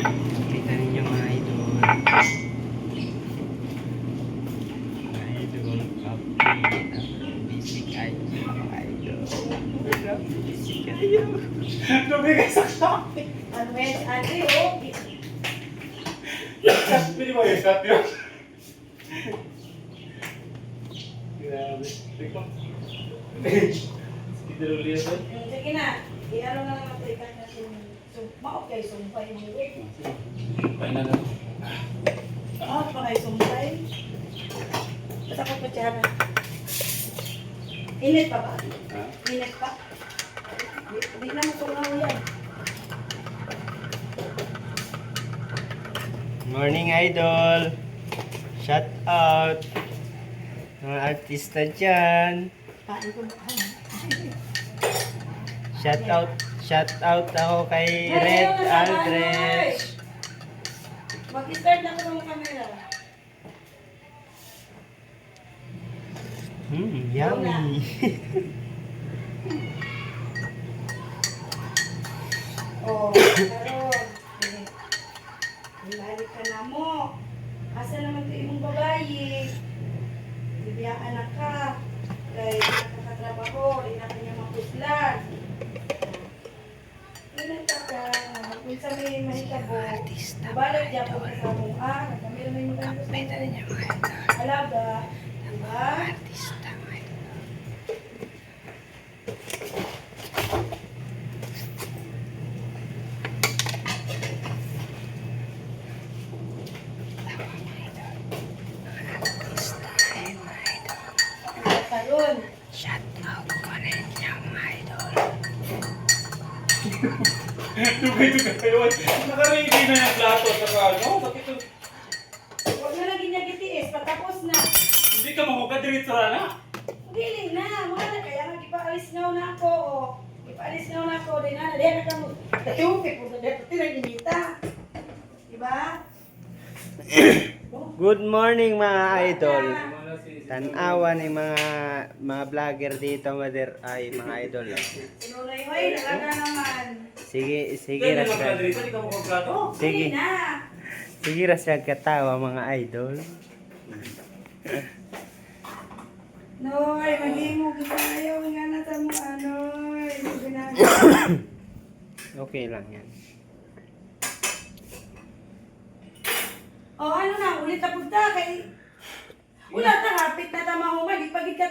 Kita ninyo mga idol. Mga idol, kape. Bisik aja mga idol. Bisik aja. Lumigay sa kape. Ano yan, ate, oh. Pili mo yung kape yun. Grabe. Teko. Sige, ulit yun. Sige na. I-ano na lang ang ikan na maok kayo sumpay mo. Pain na lang. Maok pa kayo sumpay. Basta ko patsara. Init pa ba? Ha? Init pa? Hindi na mo tungaw yan. Morning idol. Shout out. Mga artista dyan. Paano ko na? Shout out ako kay Red Aldrich. Mag-start na ko ng camera. Yummy. Oh, karon. Balik ka na mo. Asa naman ito imong babayi? Bibiyaan na ka. Kay nakakatrabaho, di na kanya mapuslan. Ilan ka. Kung sa may mahitabo, balik dyan po sa mong kami naman yung magandang alaga. Diba? Karon. Shout out ko ninyo mga idol. Dugay-dugay kayo. Naka-ready na yung plato sa ano. Bakit ito? Huwag na lagi niya gitiis, patapos na. Hindi ka mahugad dirit sa rana. Dili na, mga na kaya nga ipaalis nga na ako. Ipaalis nga na ako, di na, diyan na ka mo. Tatupik po, dito tinaginita. Diba? Good morning mga idol. Tanawa ni mga vlogger dito ay mga idol. Sinunoy, hoy, nalaga naman. Sige Hindi ka rasya. dirit, hindi ka mahugad plato. Sige. Dili na. Sige rasya katawa mga idol. Noy, maghimo kita ayaw nga na sa mo anoy. Ginagawa. Okay lang yan. O ano na, ulit na punta kay... Wala ta, hapit na tamahuma, di pagit ka